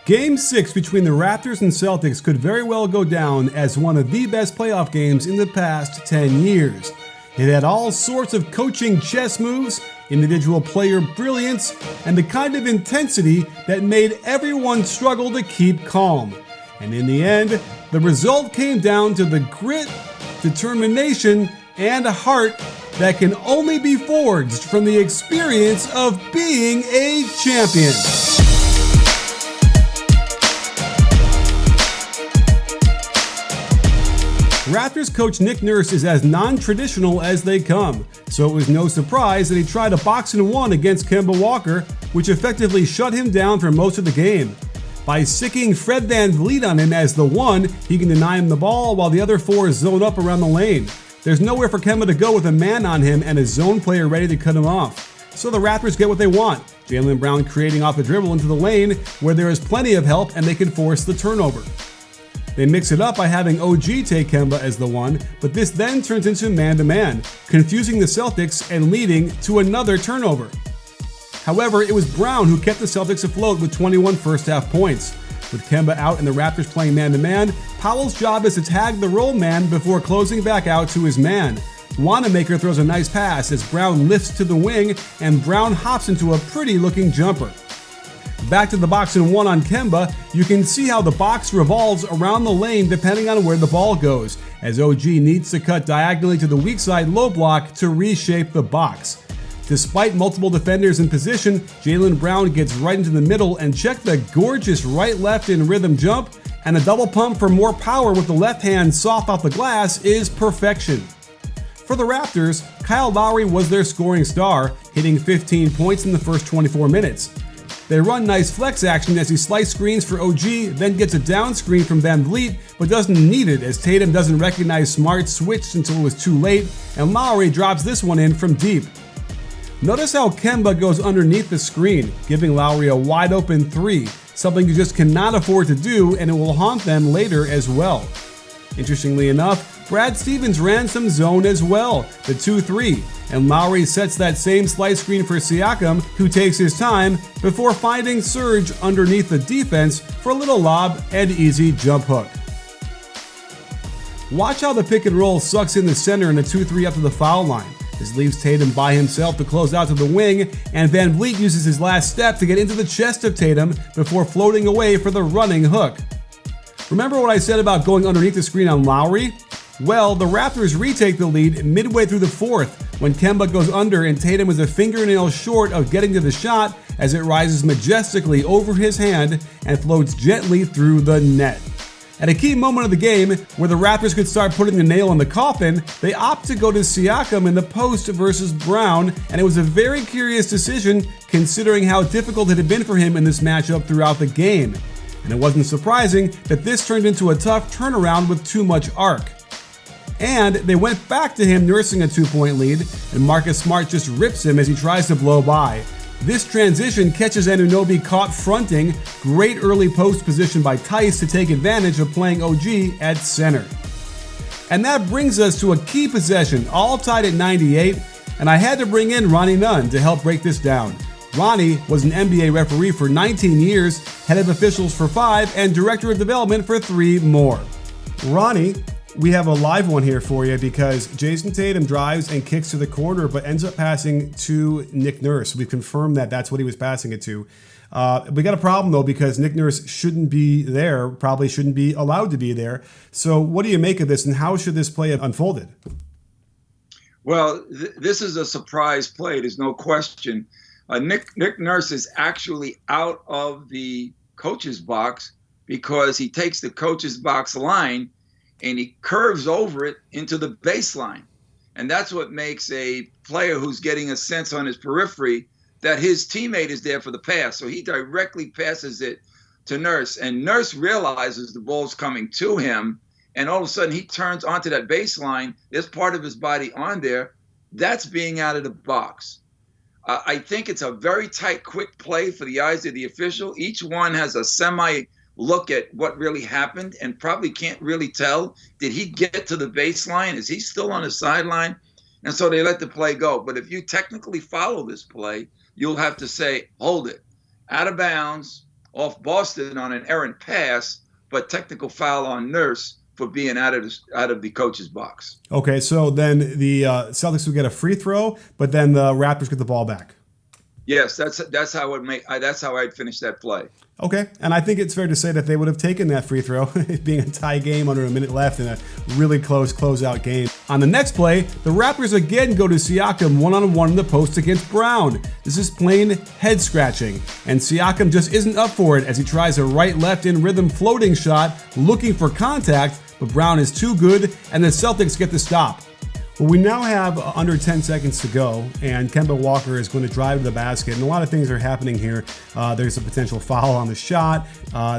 Game 6 between the Raptors and Celtics could very well go down as one of the best playoff games in the past 10 years. It had all sorts of coaching chess moves, individual player brilliance, and the kind of intensity that made everyone struggle to keep calm. And in the end, the result came down to the grit, determination, and a heart that can only be forged from the experience of being a champion. Raptors coach Nick Nurse is as non-traditional as they come, so it was no surprise that he tried a box-and-one against Kemba Walker, which effectively shut him down for most of the game. By sicking Fred VanVleet on him as the one, he can deny him the ball while the other four zone up around the lane. There's nowhere for Kemba to go with a man on him and a zone player ready to cut him off. So the Raptors get what they want, Jaylen Brown creating off the dribble into the lane where there is plenty of help and they can force the turnover. They mix it up by having OG take Kemba as the one, but this then turns into man-to-man, confusing the Celtics and leading to another turnover. However, it was Brown who kept the Celtics afloat with 21 first-half points. With Kemba out and the Raptors playing man-to-man, Powell's job is to tag the roll man before closing back out to his man. Wanamaker throws a nice pass as Brown lifts to the wing and Brown hops into a pretty-looking jumper. Back to the box-and-one on Kemba, you can see how the box revolves around the lane depending on where the ball goes, as OG needs to cut diagonally to the weak side low block to reshape the box. Despite multiple defenders in position, Jaylen Brown gets right into the middle and check the gorgeous right-left in rhythm jump, and a double pump for more power with the left hand soft off the glass is perfection. For the Raptors, Kyle Lowry was their scoring star, hitting 15 points in the first 24 minutes. They run nice flex action as he slice screens for OG, then gets a down screen from VanVleet, but doesn't need it as Tatum doesn't recognize Smart switched until it was too late, and Lowry drops this one in from deep. Notice how Kemba goes underneath the screen, giving Lowry a wide open three, something you just cannot afford to do, and it will haunt them later as well. Interestingly enough, Brad Stevens ran some zone as well, the 2-3, and Lowry sets that same slice screen for Siakam, who takes his time before finding Serge underneath the defense for a little lob and easy jump hook. Watch how the pick and roll sucks in the center and the 2-3 up to the foul line. This leaves Tatum by himself to close out to the wing, and VanVleet uses his last step to get into the chest of Tatum before floating away for the running hook. Remember what I said about going underneath the screen on Lowry? Well, the Raptors retake the lead midway through the fourth when Kemba goes under and Tatum is a fingernail short of getting to the shot as it rises majestically over his hand and floats gently through the net. At a key moment of the game, where the Raptors could start putting the nail in the coffin, they opt to go to Siakam in the post versus Brown, and it was a very curious decision considering how difficult it had been for him in this matchup throughout the game. And it wasn't surprising that this turned into a tough turnaround with too much arc. And they went back to him nursing a 2-point lead, and Marcus Smart just rips him as he tries to blow by. This transition catches Anunoby caught fronting, great early post position by Tice to take advantage of playing OG at center. And that brings us to a key possession, all tied at 98, and I had to bring in Ronnie Nunn to help break this down. Ronnie was an NBA referee for 19 years, head of officials for 5, and director of development for 3 more. Ronnie, we have a live one here for you because Jason Tatum drives and kicks to the corner but ends up passing to Nick Nurse. We've confirmed that that's what he was passing it to. We got a problem though because Nick Nurse shouldn't be there, probably shouldn't be allowed to be there. So what do you make of this and how should this play have unfolded? Well, this is a surprise play. There's no question. Nick Nurse is actually out of the coach's box because he takes the coach's box line and he curves over it into the baseline. And that's what makes a player who's getting a sense on his periphery that his teammate is there for the pass. So he directly passes it to Nurse. And Nurse realizes the ball's coming to him. And all of a sudden he turns onto that baseline. There's part of his body on there. That's being out of the box. I think it's a very tight, quick play for the eyes of the official. Each one has a look at what really happened and probably can't really tell. Did he get to the baseline? Is he still on the sideline? And so they let the play go. But if you technically follow this play, you'll have to say, hold it. Out of bounds, off Boston on an errant pass, but technical foul on Nurse for being out of the coach's box. Okay, so then the Celtics would get a free throw, but then the Raptors get the ball back. Yes, that's how I'd finish that play. Okay, and I think it's fair to say that they would have taken that free throw, it being a tie game under a minute left in a really close closeout game. On the next play, the Raptors again go to Siakam one-on-one in the post against Brown. This is plain head scratching, and Siakam just isn't up for it as he tries a right-left in rhythm floating shot looking for contact, but Brown is too good and the Celtics get the stop. Well, we now have under 10 seconds to go, and Kemba Walker is going to drive to the basket, and a lot of things are happening here. There's a potential foul on the shot.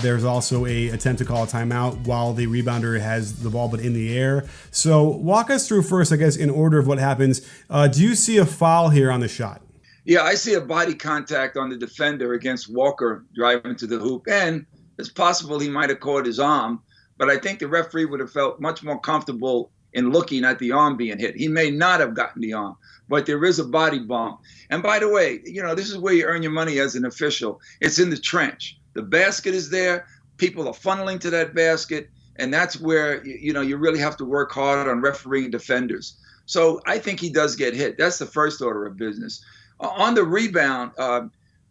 There's also a attempt to call a timeout while the rebounder has the ball but in the air. So walk us through first, I guess, in order of what happens. Do you see a foul here on the shot? Yeah, I see a body contact on the defender against Walker driving to the hoop, and it's possible he might have caught his arm, but I think the referee would have felt much more comfortable in looking at the arm being hit. He may not have gotten the arm, but there is a body bump. And by the way, this is where you earn your money as an official. It's in the trench. The basket is there. People are funneling to that basket. And that's where, you really have to work hard on refereeing defenders. So I think he does get hit. That's the first order of business. On the rebound,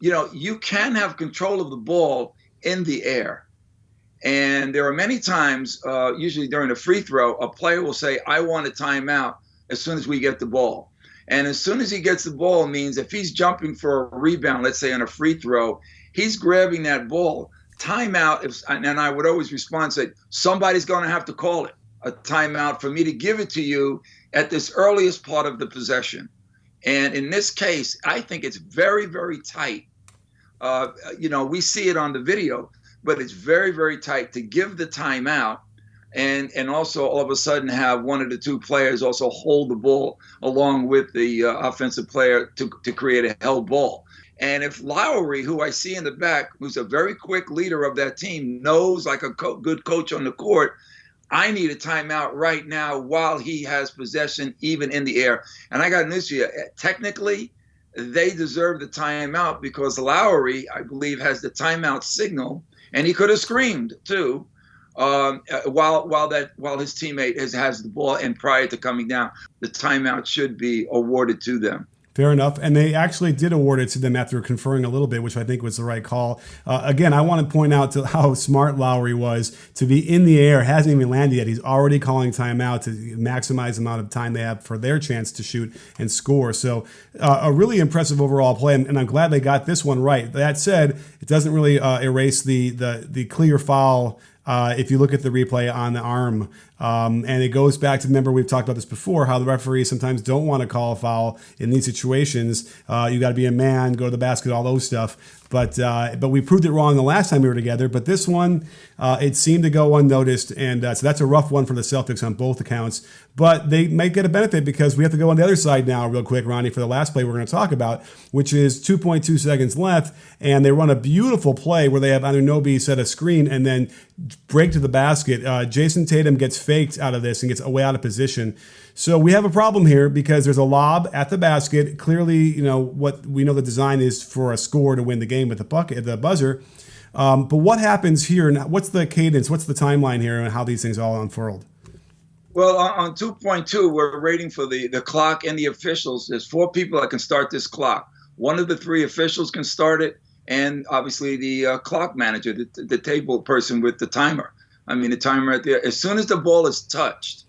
you can have control of the ball in the air. And there are many times, usually during a free throw, a player will say, I want a timeout as soon as we get the ball. And as soon as he gets the ball means if he's jumping for a rebound, let's say on a free throw, he's grabbing that ball. Timeout, and I would always respond, say, somebody's going to have to call it a timeout for me to give it to you at this earliest part of the possession. And in this case, I think it's very, very tight. We see it on the video, but it's very, very tight to give the timeout and also all of a sudden have one of the two players also hold the ball along with the offensive player to create a held ball. And if Lowry, who I see in the back, who's a very quick leader of that team, knows like a good coach on the court, I need a timeout right now while he has possession even in the air. And I got news for you. Technically, they deserve the timeout because Lowry, I believe, has the timeout signal. And he could have screamed too, while his teammate has the ball. And prior to coming down, the timeout should be awarded to them. Fair enough. And they actually did award it to them after conferring a little bit, which I think was the right call. Again, I want to point out to how smart Lowry was to be in the air, hasn't even landed yet. He's already calling timeout to maximize the amount of time they have for their chance to shoot and score. So a really impressive overall play, and I'm glad they got this one right. That said, it doesn't really erase the clear foul if you look at the replay on the arm. And it goes back to, remember, we've talked about this before, how the referees sometimes don't want to call a foul in these situations. You got to be a man, go to the basket, all those stuff. But we proved it wrong the last time we were together. But this one, it seemed to go unnoticed. And so that's a rough one for the Celtics on both accounts. But they might get a benefit because we have to go on the other side now real quick, Ronnie, for the last play we're going to talk about, which is 2.2 seconds left. And they run a beautiful play where they have Anunoby set a screen and then break to the basket. Jason Tatum gets faked out of this and gets way out of position. So we have a problem here because there's a lob at the basket. Clearly, what we know the design is for a score to win the game with the buzzer. But what happens here? What's the cadence? What's the timeline here and how these things all unfurled? Well, on 2.2, we're waiting for the clock and the officials. There's 4 people that can start this clock. One of the 3 officials can start it, and obviously the clock manager, the table person with the timer. The timer at the as soon as the ball is touched,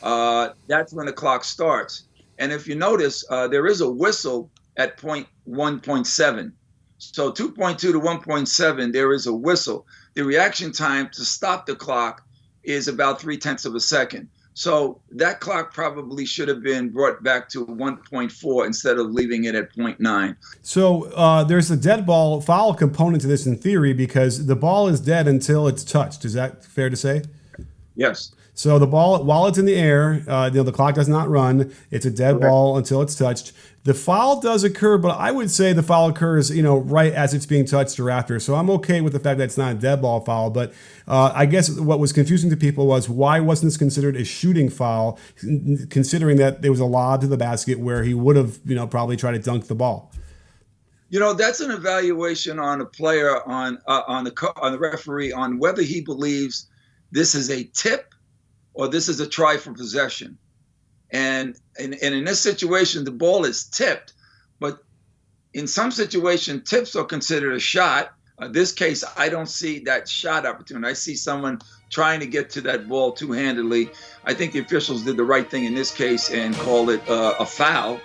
that's when the clock starts. And if you notice, there is a whistle at 1.7. So 2.2 to 1.7, there is a whistle. The reaction time to stop the clock is about 0.3 of a second. So that clock probably should have been brought back to 1.4 instead of leaving it at 0.9. So there's a dead ball foul component to this in theory because the ball is dead until it's touched. Is that fair to say? Yes. So the ball, while it's in the air, the clock does not run. It's a dead ball until it's touched. The foul does occur, but I would say the foul occurs, right as it's being touched or after. So I'm okay with the fact that it's not a dead ball foul. But I guess what was confusing to people was why wasn't this considered a shooting foul, considering that there was a lob to the basket where he would have, probably tried to dunk the ball. That's an evaluation on a player, on the referee, on whether he believes this is a tip or this is a try for possession. And in this situation, the ball is tipped, but in some situation, tips are considered a shot. This case, I don't see that shot opportunity. I see someone trying to get to that ball two-handedly. I think the officials did the right thing in this case and called it a foul.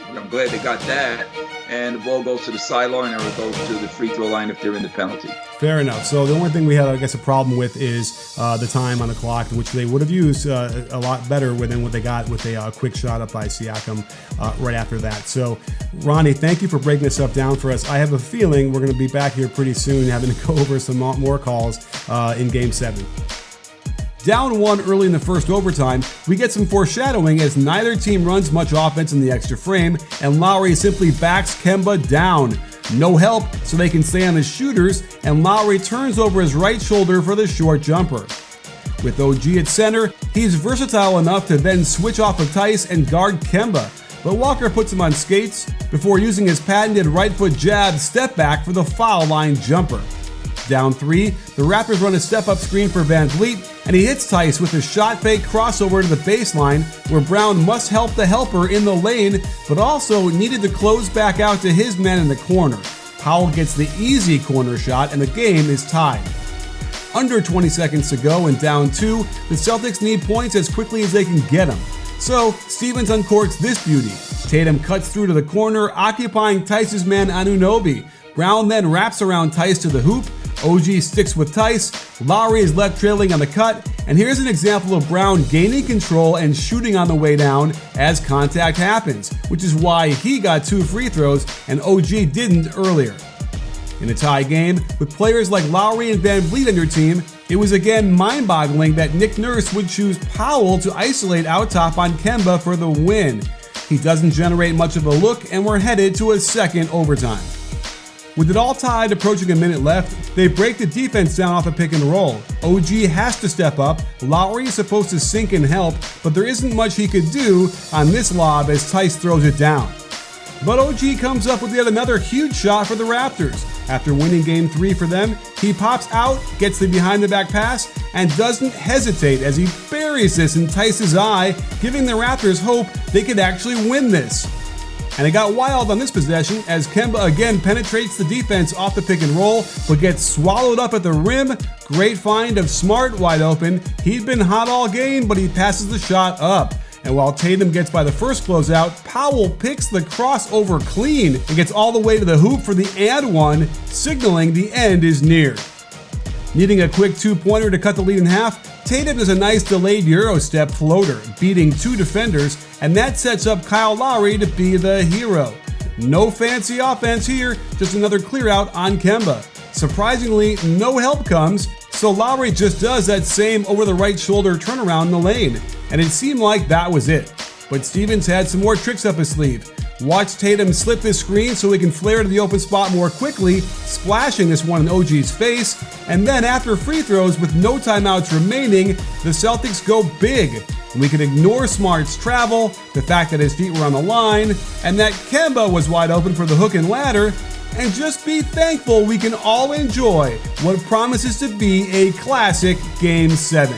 I'm glad they got that. And the ball goes to the sideline, or it goes to the free throw line if they're in the penalty. Fair enough. So the only thing we have, I guess, a problem with is the time on the clock, which they would have used a lot better than what they got with a quick shot up by Siakam right after that. So, Ronnie, thank you for breaking this up down for us. I have a feeling we're going to be back here pretty soon having to go over some more calls in Game 7. Down 1 early in the first overtime, we get some foreshadowing as neither team runs much offense in the extra frame, and Lowry simply backs Kemba down. No help, so they can stay on the shooters, and Lowry turns over his right shoulder for the short jumper. With OG at center, he's versatile enough to then switch off of Tice and guard Kemba, but Walker puts him on skates before using his patented right foot jab step back for the foul line jumper. Down 3, the Raptors run a step-up screen for Van Vliet, and he hits Tice with a shot fake crossover to the baseline, where Brown must help the helper in the lane, but also needed to close back out to his man in the corner. Powell gets the easy corner shot, and the game is tied. Under 20 seconds to go and down 2, the Celtics need points as quickly as they can get them. So, Stevens uncorks this beauty. Tatum cuts through to the corner, occupying Tice's man Anunoby. Brown then wraps around Tice to the hoop. OG sticks with Tice, Lowry is left trailing on the cut, and here's an example of Brown gaining control and shooting on the way down as contact happens, which is why he got 2 free throws and OG didn't earlier. In a tie game, with players like Lowry and Van Vliet on your team, it was again mind-boggling that Nick Nurse would choose Powell to isolate out top on Kemba for the win. He doesn't generate much of a look, and we're headed to a second overtime. With it all tied, approaching a minute left, they break the defense down off a pick and roll. OG has to step up, Lowry is supposed to sink and help, but there isn't much he could do on this lob as Tice throws it down. But OG comes up with yet another huge shot for the Raptors. After winning Game 3 for them, he pops out, gets the behind-the-back pass, and doesn't hesitate as he buries this in Tice's eye, giving the Raptors hope they could actually win this. And it got wild on this possession as Kemba again penetrates the defense off the pick and roll, but gets swallowed up at the rim. Great find of Smart wide open. He'd been hot all game, but he passes the shot up. And while Tatum gets by the first closeout, Powell picks the crossover clean and gets all the way to the hoop for the and one, signaling the end is near. Needing a quick 2-pointer to cut the lead in half, Tatum does a nice delayed Euro step floater, beating 2 defenders, and that sets up Kyle Lowry to be the hero. No fancy offense here, just another clear out on Kemba. Surprisingly, no help comes, so Lowry just does that same over the right shoulder turnaround in the lane, and it seemed like that was it. But Stevens had some more tricks up his sleeve. Watch Tatum slip this screen so he can flare to the open spot more quickly, splashing this one in OG's face, and then after free throws with no timeouts remaining, the Celtics go big. We can ignore Smart's travel, the fact that his feet were on the line, and that Kemba was wide open for the hook and ladder, and just be thankful we can all enjoy what promises to be a classic Game 7.